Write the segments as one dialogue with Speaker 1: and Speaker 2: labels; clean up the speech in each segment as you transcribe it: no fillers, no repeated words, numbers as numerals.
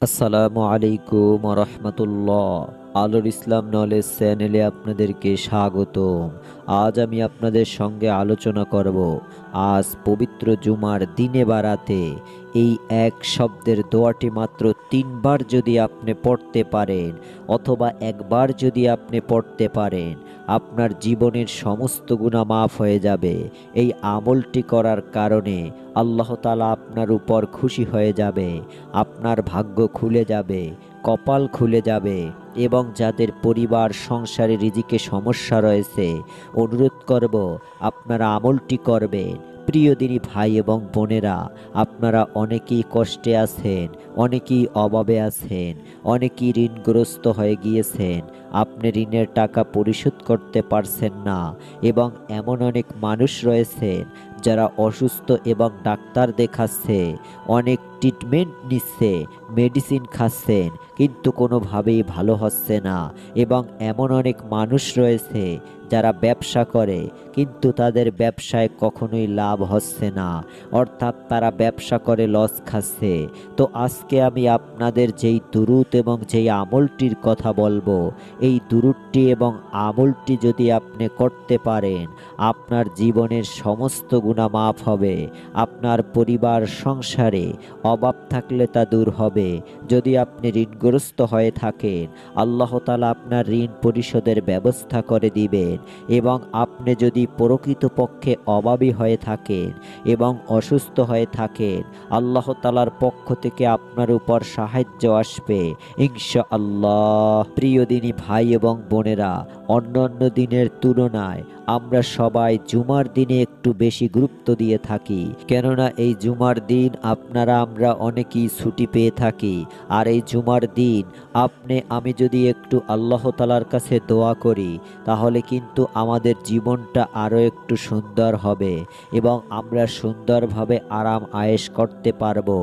Speaker 1: আসসালামু আলাইকুম রহমতুল্লাহ। আলোর ইসলাম নলেজ চ্যানেলে আপনাদেরকে স্বাগতম। আজ আমি আপনাদের সঙ্গে আলোচনা করব আজ পবিত্র জুমার দিনে বা রাতে এই এক শব্দের দোয়াটি মাত্র 3বার যদি আপনি পড়তে পারেন অথবা একবার যদি আপনি পড়তে পারেন, আপনার জীবনের সমস্ত গুনাহ মাফ হয়ে যাবে। এই আমলটি করার কারণে আল্লাহ তাআলা আপনার উপর খুশি হয়ে যাবে, আপনার ভাগ্য খুলে যাবে, কপাল খুলে যাবে। এবং যাদের পরিবার সংসারে রিজিকে সমস্যা রয়েছে, অনুরোধ করব আপনারা আমলটি করবেন। প্রিয় দিনী ভাই এবং বোনেরা, আপনারা অনেকেই কষ্টে আছেন, অনেকেই অভাবে আছেন, অনেকেই ঋণগ্রস্ত হয়ে গিয়েছেন, আপনি ঋণের টাকা পরিশোধ করতে পারছেন না। এবং এমন অনেক মানুষ রয়েছেন যারা অসুস্থ এবং ডাক্তার দেখাচ্ছে, অনেক ট্রিটমেন্ট নিচ্ছে, মেডিসিন খাচ্ছেন, কিন্তু কোনোভাবেই ভালো হচ্ছে না। এবং এমন অনেক মানুষ রয়েছে যারা ব্যবসা করে, কিন্তু তাদের ব্যবসায় কখনোই লাভ হচ্ছে না, অর্থাৎ তারা ব্যবসা করে লস খাচ্ছে। তো আজকে আমি আপনাদের যেই দুরূদ এবং যেই আমলটির কথা বলবো, এই দুরূদটি এবং আমলটি যদি আপনি করতে পারেন, আপনার জীবনের সমস্ত গুনাহ মাফ হবে। আপনার পরিবার সংসারে অভাব থাকলে তা দূর হবে। যদি আপনি ঋণগ্রস্ত হয়ে থাকেন, আল্লাহ তাআলা আপনার ঋণ পরিশোধের ব্যবস্থা করে দিবেন। এবং আপনি যদি প্রকৃতপক্ষে অভাবী হয়ে থাকেন এবং অসুস্থ হয়ে থাকেন, আল্লাহ তাআলার পক্ষ থেকে আপনার উপর সাহায্য আসবে ইনশাআল্লাহ। প্রিয় দিনী ভাই এবং বোনেরা, অন্যান্য দিনের তুলনায় আমরা সবাই জুমার দিনে একটু বেশি গুরুত্ব দিয়ে থাকি, কেননা এই জুমার দিন আমরা অনেকেই ছুটি পেয়ে থাকি। আর এই জুমার দিন আমি যদি একটু আল্লাহ তাআলার কাছে দোয়া করি, তাহলে কিন্তু আমাদের জীবনটা আরও একটু সুন্দর হবে এবং আমরা সুন্দরভাবে আরাম আয়েশ করতে পারবো।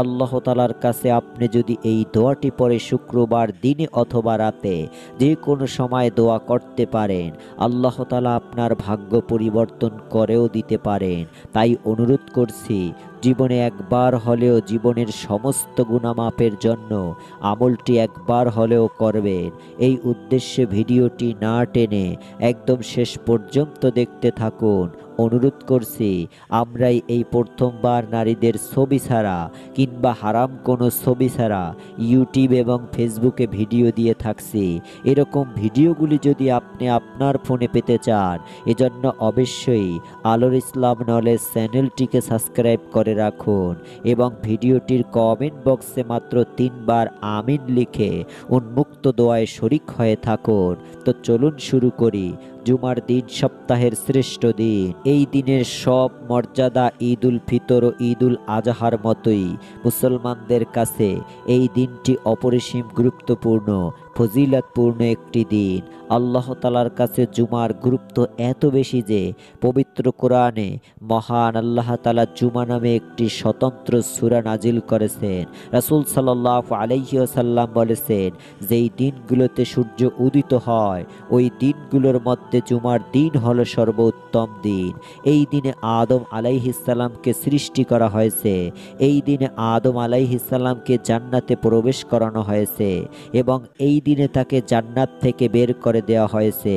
Speaker 1: আল্লাহ তাআলার কাছে আপনি যদি এই দোয়াটি পরে শুক্রবার দিনে অথবা রাতে যে কোনো সময় দোয়া করতে পারেন, আল্লাহ তাআলা আপনার ভাগ্য পরিবর্তন করেও দিতে পারেন। তাই অনুরোধ করছি, জীবনে একবার হলেও জীবনের সমস্ত গুনাহ মাফের জন্য আমলটি একবার হলেও করবেন। এই উদ্দেশ্যে ভিডিওটি না টেনে একদম শেষ পর্যন্ত দেখতে থাকুন। অনুরোধ করছি, আমরাই এই প্রথমবার নারীদের ছবি ছাড়া কিংবা হারাম কোনো ছবি ছাড়া ইউটিউব এবং ফেসবুকে ভিডিও দিয়ে থাকছি। এরকম ভিডিওগুলি যদি আপনি আপনার ফোনে পেতে চান, এজন্য অবশ্যই আলোর ইসলাম নলেজ চ্যানেলটিকে সাবস্ক্রাইব করে রাখুন এবং ভিডিওটির কমেন্ট বক্সে মাত্র 3বার আমিন লিখে উন্মুক্ত দোয়ায় শরিক হয়ে থাকুন। তো চলুন শুরু করি। জুমার দিন সপ্তাহের শ্রেষ্ঠ দিন। এই দিনের সব মর্যাদা ঈদ উল ফিতর ও ঈদ উল আজহার মতোই মুসলমানদের কাছে এই দিনটি অপরিসীম গুরুত্বপূর্ণ, ফজিলতপূর্ণ একটি দিন। আল্লাহ তাআলার কাছে জুমার গুরুত্ব এত বেশি যে পবিত্র কোরআনে মহান আল্লাহ তাআলা জুমা নামে একটি স্বতন্ত্র সূরা নাজিল করেছেন। রাসূল সাল্লাল্লাহু আলাইহি ওয়াসাল্লাম বলেছেন, যেই দিনগুলোতে সূর্য উদিত হয় ওই দিনগুলোর মধ্যে জুমার দিন হলো সর্বোত্তম দিন। এই দিনে আদম আলাইহিস সালামকে সৃষ্টি করা হয়েছে। এই দিনে আদম আলাইহিস সালামকে জান্নাতে প্রবেশ করানো হয়েছে এবং এই দিনে তাকে জান্নাত থেকে বের করে দেওয়া হয়েছে।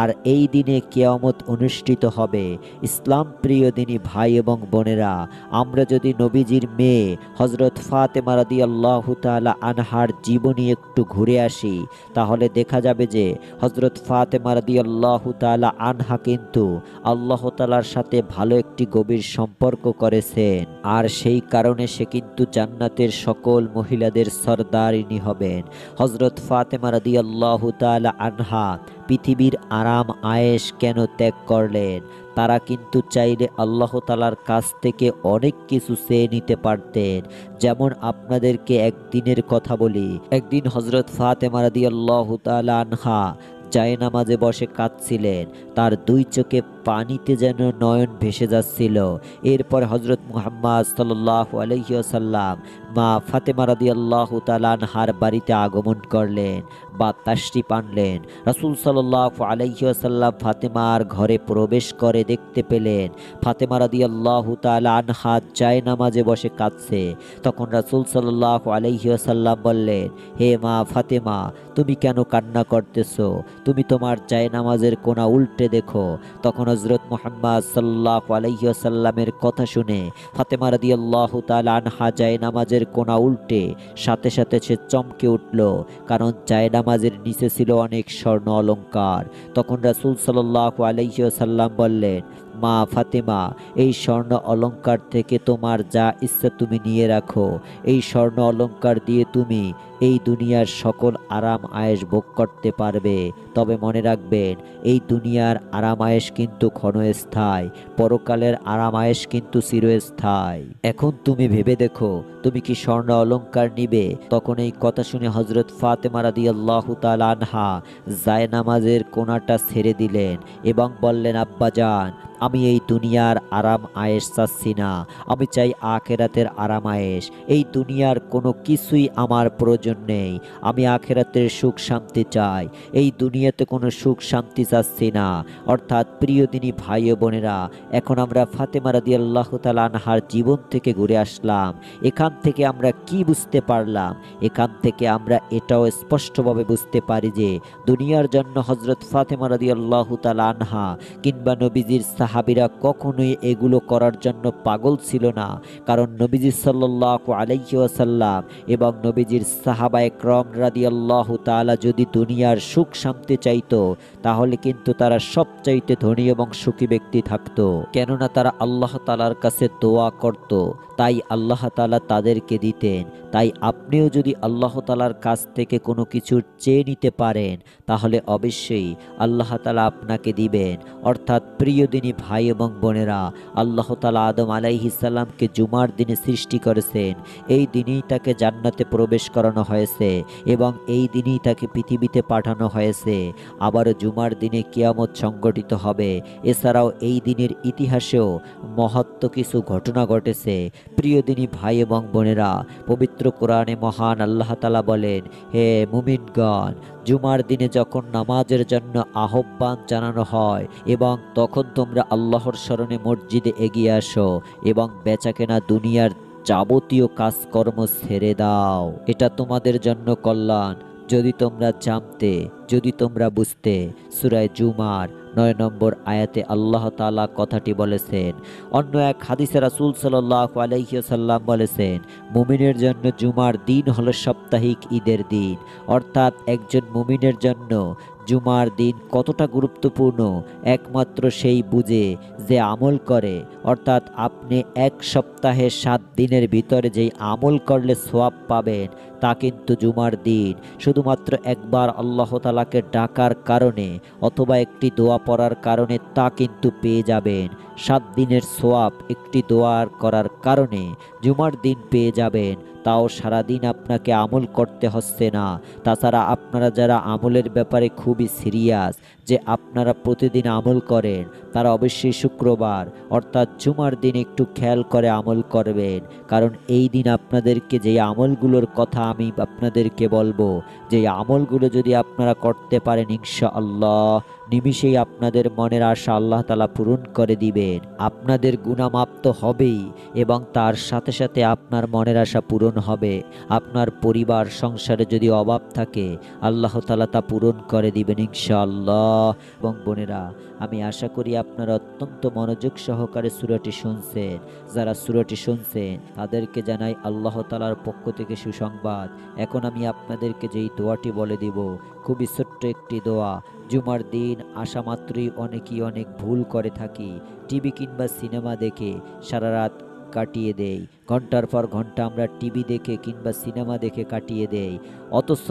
Speaker 1: আর এই দিনে কিয়ামত অনুষ্ঠিত হবে। ইসলাম প্রিয় দিনী ভাই এবং বোনেরা, আমরা যদি নবীজির মেয়ে হযরত ফাতেমা রাদিয়াল্লাহু তাআলা আনহার জীবনী একটু ঘুরে আসি, তাহলে দেখা যাবে যে হযরত ফাতেমা রাদিয়াল্লাহু তাআলা আনহা কিন্তু আল্লাহ তাআলার সাথে ভালো একটি গভীর সম্পর্ক করেছেন। আর সেই কারণে সে কিন্তু জান্নাতের সকল মহিলাদের সরদারিনী হবেন। হযরত ফাতেমা রাদিয়াল্লাহু তাআলা আনহা পৃথিবীর আরাম আয়েশ কেন ত্যাগ করলেন? তারা কিন্তু চাইলে আল্লাহ তাআলার কাছ থেকে অনেক কিছু চেয়ে নিতে পারতেন। যেমন আপনাদেরকে একদিনের কথা বলি। একদিন হযরত ফাতেমা রাদিয়াল্লাহু তাআলা আনহা জায়নামাজে বসে কাঁদছিলেন, তার দুই চোখে পানিতে যেন নয়ন ভেসে যাচ্ছিল। এরপর হজরত মুহাম্মদ সাল্লাল্লাহু আলাইহি ওয়াসাল্লাম মা ফাতেমা রাদিয়াল্লাহু তাআলা আনহার বাড়িতে আগমন করলেন বা তাশরিফ আনলেন। রাসূল সাল্লাল্লাহু আলাইহি ওয়াসাল্লাম ফাতেমার ঘরে প্রবেশ করে দেখতে পেলেন ফাতেমা রাদিয়াল্লাহু তাআলা আনহা জায়নামাজে বসে কাঁদছে। তখন রাসূল সাল্লাল্লাহু আলাইহি ওয়াসাল্লাম বললেন, হে মা ফাতেমা, তুমি কেন কান্না করতেছো? তুমি তোমার জায়নামাজের কোণা উল্টে দেখো। তখন হযরত মুহাম্মদ সাল্লাল্লাহু আলাইহি ওয়াসাল্লামের কথা শুনে ফাতেমা রাদিয়াল্লাহু তাআলা আনহা জায়নামাজের কোণা উল্টে সাথে সাথে সে চমকে উঠল, কারণ জায়নামাজের নিচে ছিল অনেক স্বর্ণ অলংকার। তখন রাসূল সাল্লাল্লাহু আলাইহি ওয়াসাল্লাম বললেন, মা ফাতেমা, এই স্বর্ণ অলংকার থেকে তোমার যা ইচ্ছা তুমি নিয়ে রাখো। এই স্বর্ণ অলংকার দিয়ে তুমি এই দুনিয়ার সকল আরাম আয়েশ ভোগ করতে পারবে। তবে মনে রাখবেন, এই দুনিয়ার আরাম আয়েশ কিন্তু ক্ষণস্থায়ী, পরকালের আরাম আয়েশ কিন্তু চিরস্থায়ী। এখন তুমি ভেবে দেখো, তুমি কি স্বর্ণ অলংকার নিবে? তখন এই কথা শুনে হযরত ফাতেমা রাদিয়াল্লাহু তাআলা আনহা জায়নামাজের কোণাটা ছেড়ে দিলেন এবং বললেন, আব্বাজান, আমি এই দুনিয়ার আরাম আয়েশ চাচ্ছি না, আমি চাই আখিরাতের আরাম আয়েশ। এই দুনিয়ার কোনো কিছুই আমার প্রয়োজন নেই, আমি আখিরাতের সুখ শান্তি চাই। এই দুনিয়াতে কোনো সুখ শান্তি চাচ্ছি না। অর্থাৎ প্রিয় দিনী ভাই ও বোনেরা, এখন আমরা ফাতেমা রাদিয়াল্লাহু তাআলা আনহার জীবন থেকে ঘুরে আসলাম। এখান থেকে আমরা কি বুঝতে পারলাম? এখান থেকে আমরা এটাও স্পষ্টভাবে বুঝতে পারি যে দুনিয়ার জন্য হযরত ফাতেমা রাদিয়াল্লাহু তাআলা আনহা কিংবা নবীজির সাহাবীরা কখনোই এগুলো করার জন্য পাগল ছিল না। কারণ নবীজি সাল্লাল্লাহু আলাইহি ওয়াসাল্লাম এবং নবীজির সাহাবায়ে কেরাম রাদিয়াল্লাহু তাআলা যদি দুনিয়ার সুখ শান্তি চাইতো, তাহলে কিন্তু তারা সবচাইতে ধনী এবং সুখী ব্যক্তি থাকতো। কেননা তারা আল্লাহ তাআলার কাছে দোয়া করত, তাই আল্লাহ তাআলা তাদেরকে দিতেন। তাই আপনিও যদি আল্লাহ তাআলার কাছ থেকে কোনো কিছু চেয়ে নিতে পারেন, তাহলে অবশ্যই আল্লাহ তাআলা আপনাকে দিবেন। অর্থাৎ প্রিয় দিনী ভাই এবং বোনেরা, আল্লাহ তাআলা আদম আলাইহিস সালামকে জুমার দিনে সৃষ্টি করেছেন। এই দিনেই তাকে জান্নাতে প্রবেশ করানো হয়েছে এবং এই দিনেই তাকে পৃথিবীতে পাঠানো হয়েছে। আবারও জুমার দিনে কিয়ামত সংগঠিত হবে। এছাড়াও এই দিনের ইতিহাসেও মহত্ব কিছু ঘটনা ঘটেছে। প্রিয় দিনী ভাই এবং বোনেরা, পবিত্র কোরআনে মহান আল্লাহ তাআলা বলেন, হে মুমিনগণ, জুমার দিনে যখন নামাজের জন্য আহ্বান জানানো হয় এবং তখন তোমরা আল্লাহর স্মরণে মসজিদে এগিয়ে আসো এবং বেচাকেনা দুনিয়ার যাবতীয় কাজকর্ম ছেড়ে দাও। এটা তোমাদের জন্য কল্যাণ। যদি তোমরা জানতে, যদি তোমরা বুঝতে। সূরা জুমার 9 নম্বর আয়াতে আল্লাহ তাআলা কথাটি বলেছেন। অন্য এক হাদিসে রাসূল সাল্লাল্লাহু আলাইহি ওয়াসাল্লাম বলেছেন, মুমিনের জন্য জুমার দিন হলো সাপ্তাহিক ঈদের দিন। অর্থাৎ একজন মুমিনের জন্য জুমার দিন কতটা গুরুত্বপূর্ণ একমাত্র সেই বুঝে যে আমল করে। অর্থাৎ আপনি এক সপ্তাহে 7 দিনের ভিতরে যেই আমল করলে সওয়াব পাবেন, তা কিন্তু জুমার দিন শুধুমাত্র একবার আল্লাহ তাআলাকে ডাকার কারণে অথবা একটি দোয়া পড়ার কারণে তা কিন্তু পেয়ে যাবেন। 7 দিনের সওয়াব একটি দোয়া করার কারণে জুমার দিন পেয়ে যাবেন। তাও সারাদিন আপনাকে আমল করতে হচ্ছে না। তাছাড়া আপনারা যারা আমলের ব্যাপারে খুবই সিরিয়াস, যে আপনারা প্রতিদিন আমল করেন, তারা অবশ্যই শুক্রবার অর্থাৎ জুমার দিন একটু খেয়াল করে আমল করবেন। কারণ এই দিন আপনাদেরকে যে আমলগুলোর কথা আমি আপনাদেরকে বলবো, যে আমলগুলো যদি আপনারা করতে পারেন, ইনশাআল্লাহ নিমিষেই আপনাদের মনের আশা আল্লাহ তাআলা পূরণ করে দিবেন। আপনাদের গুনাহ মাফ তো হবেই এবং তার সাথে সাথে আপনার মনের আশা পূরণ হবে। আপনার পরিবার সংসারে যদি অভাব থাকে, আল্লাহ তাআলা তা পূরণ করে দিবেন ইনশাআল্লাহ। এবং বোনেরা, আমি আশা করি আপনারা অত্যন্ত মনোযোগ সহকারে সূরাটি শুনছেন। যারা সূরাটি শুনছেন তাদেরকে জানাই আল্লাহ তাআলার পক্ষ থেকে সুসংবাদ। এখন আমি আপনাদেরকে যেই দোয়াটি বলে দিব, খুবই ছোট্ট একটি দোয়া। জুমার দিন আসা মাত্রই অনেকেই অনেক ভুল করে থাকি। টিভি কিংবা সিনেমা দেখে সারা রাত কাটিয়ে দেই, ঘন্টার পর ঘন্টা আমরা টিভি দেখে কিংবা সিনেমা দেখে কাটিয়ে দেই। অথচ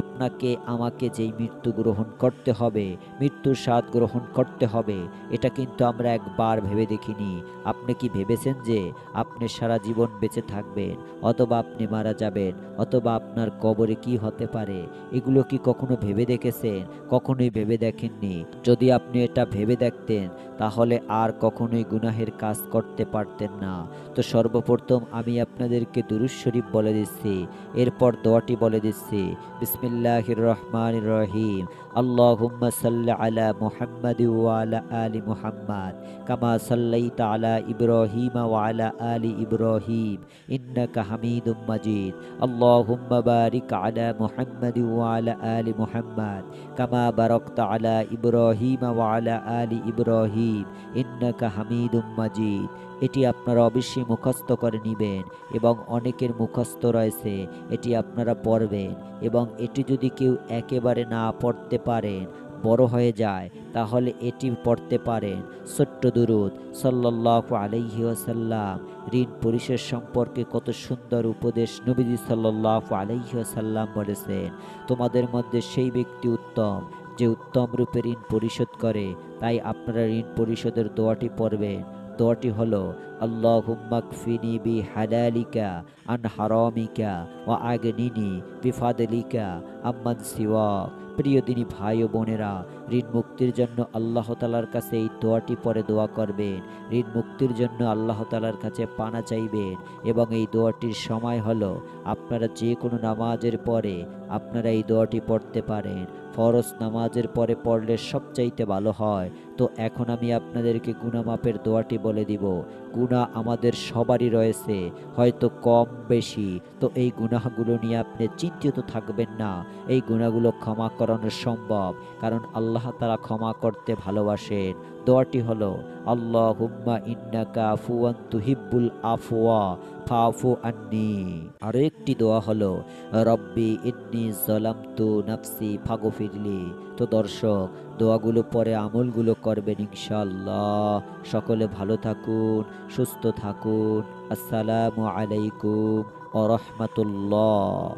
Speaker 1: আপনাকে আমাকে যেই মৃত্যু গ্রহণ করতে হবে, মৃত্যুর স্বাদ গ্রহণ করতে হবে, এটা কিন্তু আমরা একবার ভেবে দেখিনি। আপনি কি ভেবেছেন যে আপনি সারা জীবন বেঁচে থাকবেন, অথবা আপনি মারা যাবেন, অথবা আপনার কবরে কি হতে পারে? এগুলো কি কখনো ভেবে দেখেছেন? কখনোই ভেবে দেখেননি। যদি আপনি এটা ভেবে দেখতেন, তাহলে আর কখনোই গুনাহের কাজ করতে পারতেন না। তো সর্বপ্রথম আমি আপনাদেরকে দুরূদ শরীফ বলে দিচ্ছি, এরপর দোয়াটি বলে দিচ্ছি। বিসমিল্লাহির রহমানির রহিম। আল্লাহুম্মা সাল্লি আলা মুহাম্মাদি ওয়া আলা আলি মুহাম্মাদ কামা সাল্লাইতা আলা ইব্রাহিম ওয়া আলা আলি ইব্রাহিম ইন্নাকা হামিদুম মাজিদ। আল্লাহুম্মা বারিক আলা মুহাম্মাদি ওয়া আলা আলি মুহাম্মাদ কামা বারাকতা আলা ইব্রাহিম ওয়া আলা আলি ইব্রাহিম ইন্নাকা হামিদুম মাজিদ। এটি আপনারা অবশ্যই মুখস্থ করে নিবেন, এবং অনেকের মুখস্থ রয়েছে, এটি আপনারা পড়বেন। এবং এটি যদি কেউ একেবারে না পড়তে পারেন, বড় হয়ে যায়, তাহলে এটি পড়তে পারেন। ছোট্ট দুরূদ সাল্লাল্লাহু আলাইহি ওয়াসাল্লাম। ঋণ পরিশোধ সম্পর্কে কত সুন্দর উপদেশ নবীজি সাল্লাল্লাহু আলাইহি ওয়াসাল্লাম বলেছেন। তোমাদের মধ্যে সেই ব্যক্তি উত্তম যে উত্তম রূপে ঋণ পরিশোধ করে। তাই আপনারা ঋণ পরিশোধের দোয়াটি পড়বেন। দোয়াটি হলো, আল্লাহুম্মা কফিনি বি হালালিকা আন হারামিকা ওয়া আগনিনি বিফাদলিকা আম্মান সিওয়াক। প্রিয় দিনী ভাই ও বোনেরা, ঋণ মুক্তির জন্য আল্লাহ তাআলার কাছে এই দোয়াটি পরে দোয়া করবেন। ঋণ মুক্তির জন্য আল্লাহ তাআলার কাছে পানা চাইবেন। এবং এই দোয়াটির সময় হলো, আপনারা যে কোনো নামাজের পরে আপনারা এই দোয়াটি পড়তে পারেন। ফরজ নামাজের পরে পড়লে সবচাইতে ভালো হয়। তো এখন আমি আপনাদেরকে গুনাহ মাপের দোয়াটি বলে দিব। গুনাহ আমাদের সবারই রয়েছে, হয়তো কম বেশি। তো এই গুনাহগুলো নিয়ে আপনি চিন্তিত থাকবেন না। এই গুনাহগুলো ক্ষমা করানো সম্ভব, কারণ আল্লাহ তাআলা ক্ষমা করতে ভালোবাসেন। দোয়াটি হলো, আল্লাহুম্মা ইন্নাকা আফুওয়ান তুহিব্বুল আফওয়া ফাফু আন্নি। আরো একটি দোয়া হলো, রব্বি ইন্নী যালামতু নাফসি ফাগফিরলি। তো দর্শক, দোয়াগুলো পরে আমলগুলো করবেন ইনশাআল্লাহ। সকলে ভালো থাকুন, সুস্থ থাকুন। আসসালামু আলাইকুম ওয়া রাহমাতুল্লাহ।